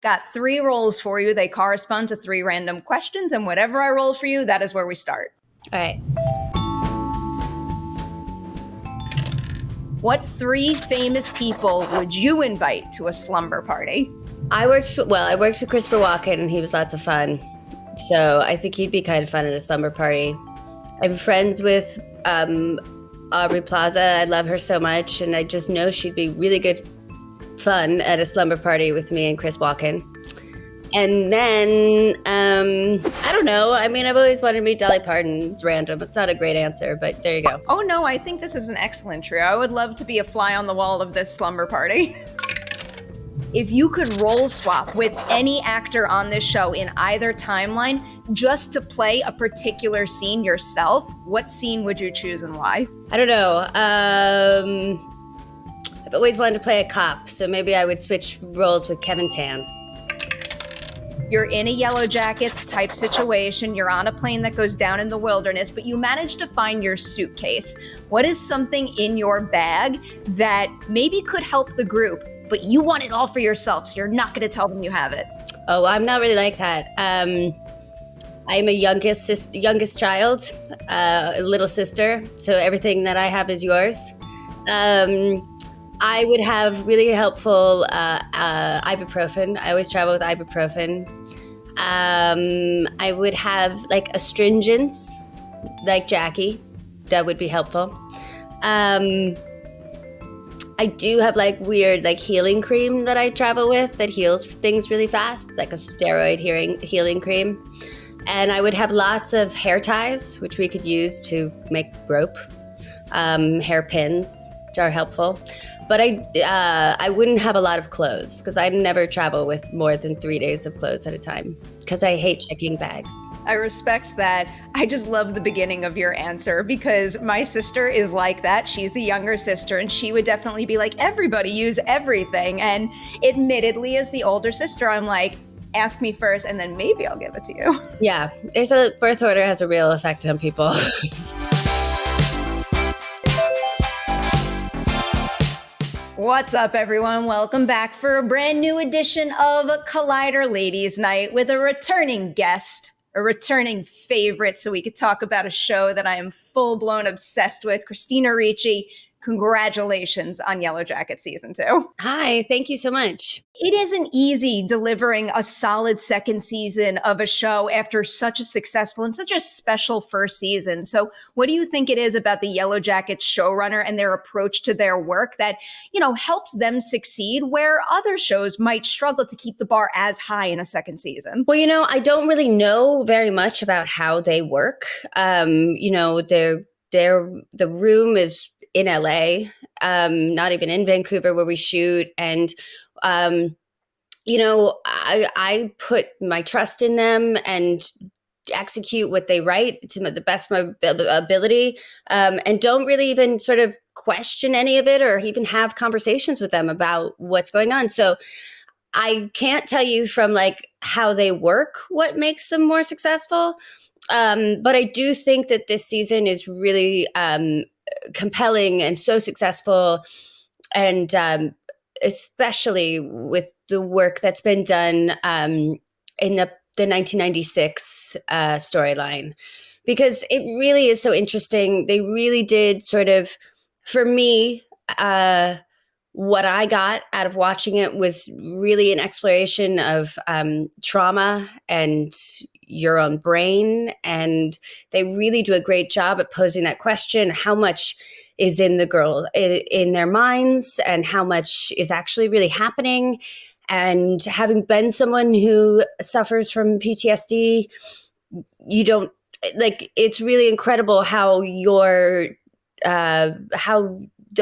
Got 3 rolls for you. They correspond to 3 random questions, and whatever I roll for you, that is where we start. All right. What 3 famous people would you invite to a slumber party? I worked with Christopher Walken, and he was lots of fun. So I think he'd be kind of fun at a slumber party. I'm friends with Aubrey Plaza. I love her so much, and I just know she'd be really good fun at a slumber party with me and Chris Walken. And then, I don't know. I mean, I've always wanted to meet Dolly Parton. It's random. It's not a great answer, but there you go. Oh, no, I think this is an excellent trio. I would love to be a fly on the wall of this slumber party. If you could role swap with any actor on this show in either timeline just to play a particular scene yourself, what scene would you choose and why? I don't know. I've always wanted to play a cop, so maybe I would switch roles with Kevin Tan. You're in a Yellowjackets type situation. You're on a plane that goes down in the wilderness, but you manage to find your suitcase. What is something in your bag that maybe could help the group, but you want it all for yourself, so you're not going to tell them you have it? Oh, I'm not really like that. I'm a youngest child, a little sister, so everything that I have is yours. I would have really helpful ibuprofen. I always travel with ibuprofen. I would have like astringents, like Jackie. That would be helpful. I do have like weird like healing cream that I travel with that heals things really fast. It's like a steroid healing cream. And I would have lots of hair ties, which we could use to make rope, hair pins, which are helpful. But I wouldn't have a lot of clothes because I never travel with more than 3 days of clothes at a time because I hate checking bags. I respect that. I just love the beginning of your answer because my sister is like that. She's the younger sister, and she would definitely be like, everybody use everything. And admittedly, as the older sister, I'm like, ask me first, and then maybe I'll give it to you. Yeah, there's a birth order has a real effect on people. What's up, everyone? Welcome back for a brand new edition of Collider Ladies Night with a returning guest, a returning favorite, so we could talk about a show that I am full-blown obsessed with, Christina Ricci. Congratulations on Yellowjackets Season 2. Hi, thank you so much. It isn't easy delivering a solid second season of a show after such a successful and such a special first season. So what do you think it is about the Yellowjackets showrunner and their approach to their work that, helps them succeed where other shows might struggle to keep the bar as high in a second season? Well, I don't really know very much about how they work. The room is in LA, not even in Vancouver where we shoot. And, I put my trust in them and execute what they write to the best of my ability, and don't really even sort of question any of it or even have conversations with them about what's going on. So I can't tell you from like how they work what makes them more successful. But I do think that this season is really compelling and so successful, and especially with the work that's been done in the 1996 storyline, because it really is so interesting. They really did sort of, for me, what I got out of watching it was really an exploration of trauma and your own brain. And they really do a great job at posing that question: how much is in the girl, in their minds, and how much is actually really happening? And having been someone who suffers from PTSD, it's really incredible how your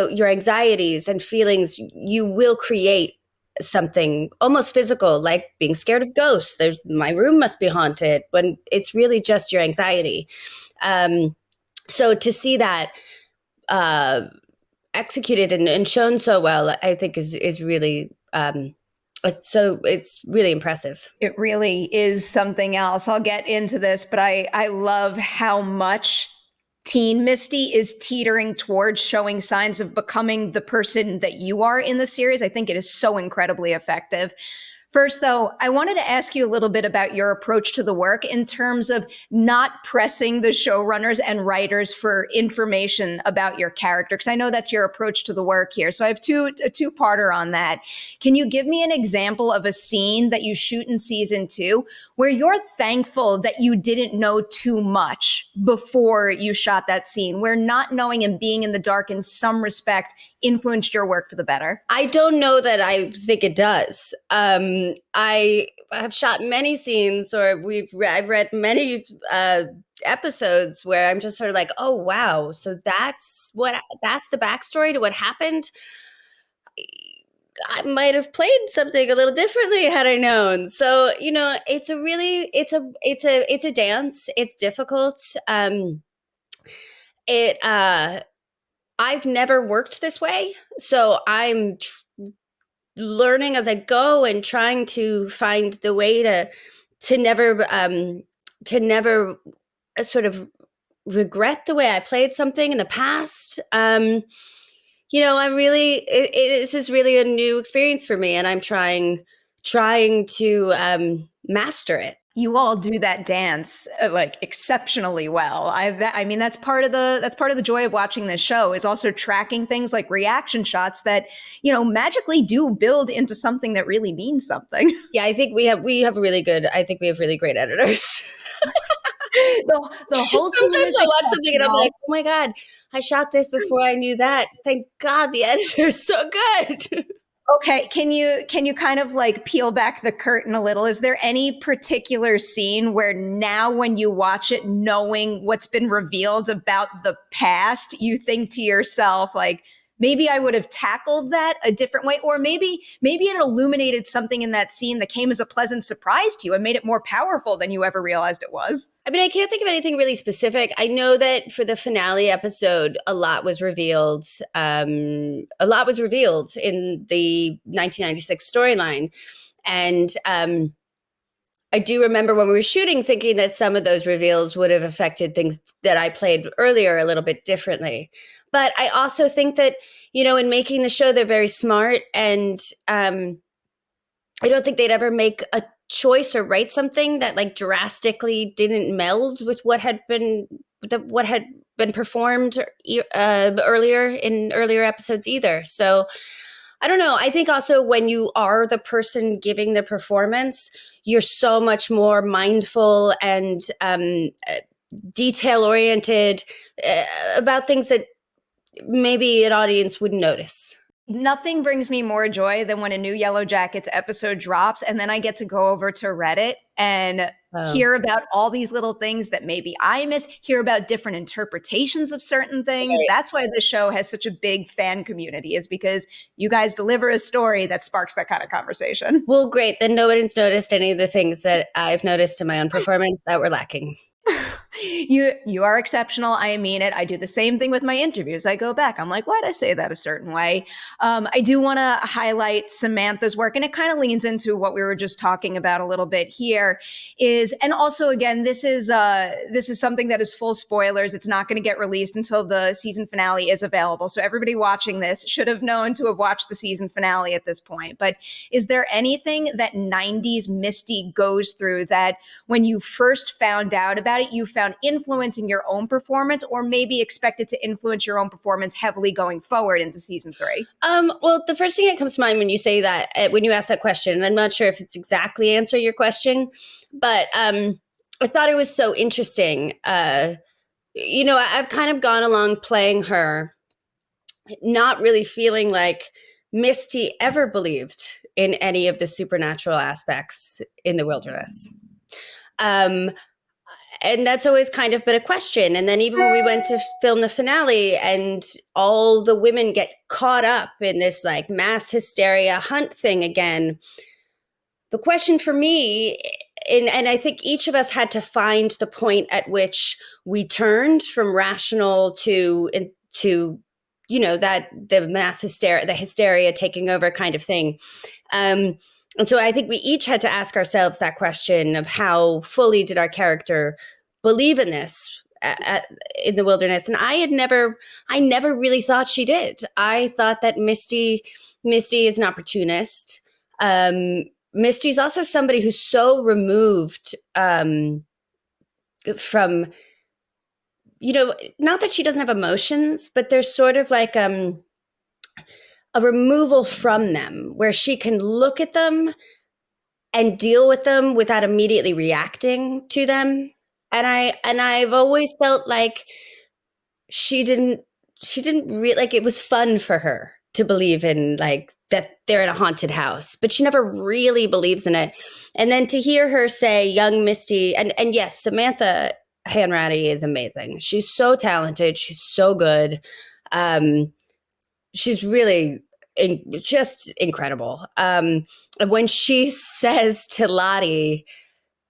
anxieties and feelings, you will create something almost physical, like being scared of ghosts. My room must be haunted, when it's really just your anxiety. So to see that executed and shown so well, I think is really it's really impressive. It really is something else. I'll get into this, but I love how much teen Misty is teetering towards showing signs of becoming the person that you are in the series. I think it is so incredibly effective. First, though, I wanted to ask you a little bit about your approach to the work in terms of not pressing the showrunners and writers for information about your character, because I know that's your approach to the work here. So I have a two-parter on that. Can you give me an example of a scene that you shoot in season 2 where you're thankful that you didn't know too much before you shot that scene, where not knowing and being in the dark in some respect influenced your work for the better? I don't know that I think it does. I have shot many scenes, or I've read many episodes where I'm just sort of like, oh wow, so that's the backstory to what happened. I might have played something a little differently had I known. So, it's a dance. It's difficult. I've never worked this way, so I'm learning as I go and trying to find the way to never sort of regret the way I played something in the past. This is really a new experience for me, and I'm trying to master it. You all do that dance like exceptionally well. I mean, that's part of the joy of watching this show, is also tracking things like reaction shots that, magically do build into something that really means something. Yeah, I think we have really great editors. The whole team. Sometimes I watch something and I'm like, oh my God, I shot this before I knew that. Thank God the editor's so good. Okay, can you kind of like peel back the curtain a little? Is there any particular scene where now when you watch it, knowing what's been revealed about the past, you think to yourself like, maybe I would have tackled that a different way, or maybe it illuminated something in that scene that came as a pleasant surprise to you and made it more powerful than you ever realized it was? I mean, I can't think of anything really specific. I know that for the finale episode, a lot was revealed. In the 1996 storyline, and I do remember when we were shooting thinking that some of those reveals would have affected things that I played earlier a little bit differently. But I also think that, in making the show, they're very smart, and I don't think they'd ever make a choice or write something that like drastically didn't meld with what had been performed earlier in earlier episodes either. So I don't know. I think also when you are the person giving the performance, you're so much more mindful and detail oriented about things that maybe an audience wouldn't notice. Nothing brings me more joy than when a new Yellowjackets episode drops and then I get to go over to Reddit and hear about all these little things that maybe I miss, hear about different interpretations of certain things. Right. That's why the show has such a big fan community, is because you guys deliver a story that sparks that kind of conversation. Well, great. Then nobody's noticed any of the things that I've noticed in my own performance that were lacking. You are exceptional. I mean it. I do the same thing with my interviews. I go back. I'm like, why'd I say that a certain way? I do want to highlight Samantha's work, and it kind of leans into what we were just talking about a little bit here. And also, again, this is something that is full spoilers. It's not going to get released until the season finale is available. So everybody watching this should have known to have watched the season finale at this point. But is there anything that 90s Misty goes through that when you first found out about it, you found influence in your own performance, or maybe expected to influence your own performance heavily going forward into season 3? Well, the first thing that comes to mind when you say that, when you ask that question, and I'm not sure if it's exactly answering your question, but I thought it was so interesting. I've kind of gone along playing her, not really feeling like Misty ever believed in any of the supernatural aspects in the wilderness. And that's always kind of been a question. And then even when we went to film the finale and all the women get caught up in this like mass hysteria hunt thing again, the question for me, and I think each of us had to find the point at which we turned from rational to that the mass hysteria, the hysteria taking over kind of thing. And so I think we each had to ask ourselves that question of how fully did our character believe in this in the wilderness. And I never really thought she did. I thought that Misty is an opportunist. Misty's also somebody who's so removed from, not that she doesn't have emotions, but there's sort of like a removal from them where she can look at them and deal with them without immediately reacting to them. And I've always felt like she didn't really, like, it was fun for her to believe in, like, that they're in a haunted house, but she never really believes in it. And then to hear her say young Misty, and yes, Samantha Hanratty is amazing. She's so talented. She's so good. She's really just incredible. When she says to Lottie,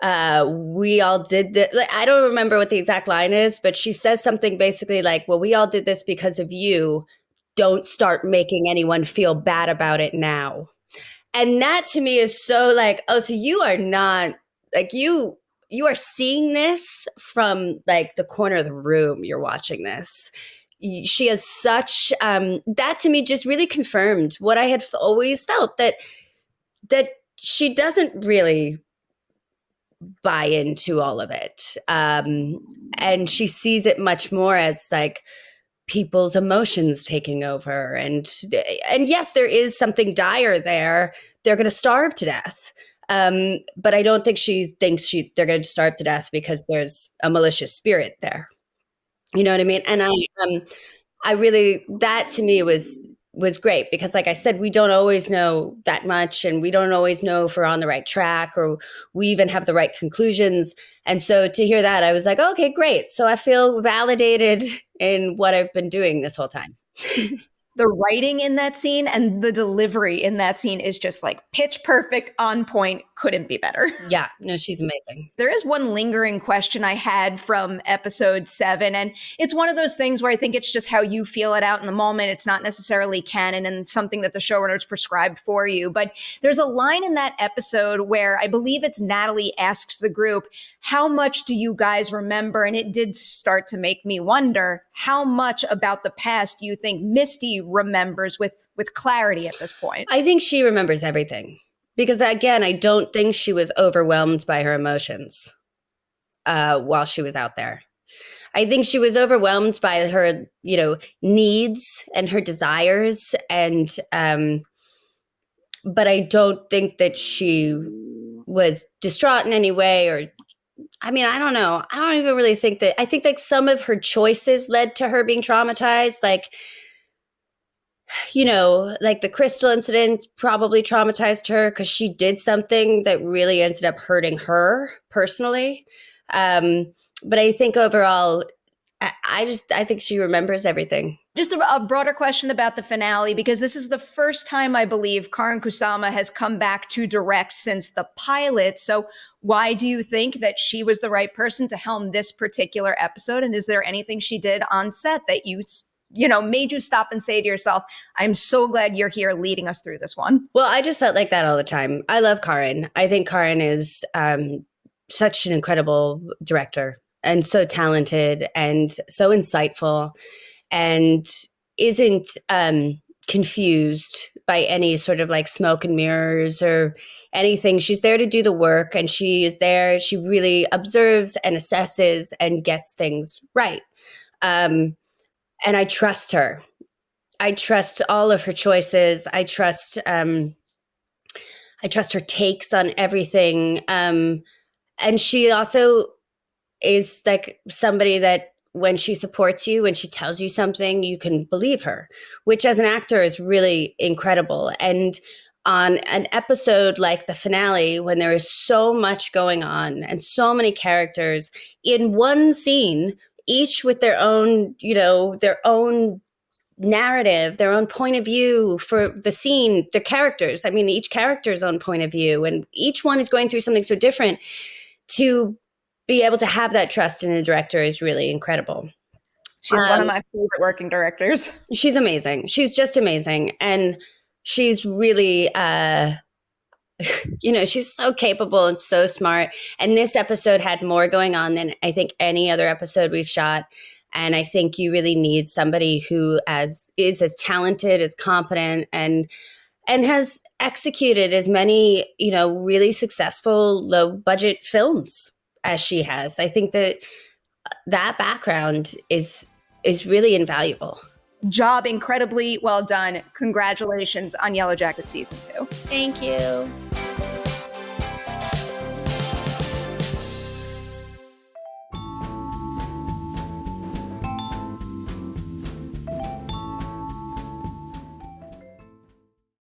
we all did this. Like, I don't remember what the exact line is, but she says something basically like, well, we all did this because of you. Don't start making anyone feel bad about it now. And that to me is so like, oh, so you are not like you are seeing this from like the corner of the room. You're watching this. She has such that to me just really confirmed what I had always felt, that she doesn't really buy into all of it. And she sees it much more as like people's emotions taking over. And yes, there is something dire there. They're going to starve to death. But I don't think she thinks they're going to starve to death because there's a malicious spirit there. You know what I mean? And I really, that to me was great because, like I said, we don't always know that much, and we don't always know if we're on the right track or we even have the right conclusions. And so to hear that, I was like, okay, great. So I feel validated in what I've been doing this whole time. The writing in that scene and the delivery in that scene is just like pitch perfect, on point, couldn't be better. Yeah, no, she's amazing. There is one lingering question I had from episode 7, and it's one of those things where I think it's just how you feel it out in the moment. It's not necessarily canon and something that the showrunners prescribed for you. But there's a line in that episode where I believe it's Natalie asks the group, how much do you guys remember? And it did start to make me wonder, how much about the past do you think Misty remembers with clarity at this point? I think she remembers everything. Because again, I don't think she was overwhelmed by her emotions while she was out there. I think she was overwhelmed by her, needs and her desires, and but I don't think that she was distraught in any way. Or, I mean, I don't know. I don't even really think that. I think like some of her choices led to her being traumatized, like, like the crystal incident probably traumatized her because she did something that really ended up hurting her personally. But I think overall, I think she remembers everything. Just a broader question about the finale, because this is the first time I believe Karyn Kusama has come back to direct since the pilot. So why do you think that she was the right person to helm this particular episode? And is there anything she did on set that made you stop and say to yourself, I'm so glad you're here leading us through this one? Well, I just felt like that all the time. I love Karyn. I think Karyn is such an incredible director and so talented and so insightful, and isn't confused by any sort of like smoke and mirrors or anything. She's there to do the work, and she is there. She really observes and assesses and gets things right. And I trust her. I trust all of her choices. I trust her takes on everything. And she also is like somebody that when she supports you, when she tells you something, you can believe her, which as an actor is really incredible. And on an episode like the finale, when there is so much going on and so many characters in one scene, each with their own, their own narrative, their own point of view for the scene, the characters. I mean, each character's own point of view, and each one is going through something so different. To be able to have that trust in a director is really incredible. She's one of my favorite working directors. She's amazing. She's just amazing. And she's really, she's so capable and so smart. And this episode had more going on than I think any other episode we've shot. And I think you really need somebody who is as talented, as competent, and and has executed as many, really successful low budget films as she has. I think that background is really invaluable. Job incredibly well done. Congratulations on Yellowjackets season 2. Thank you.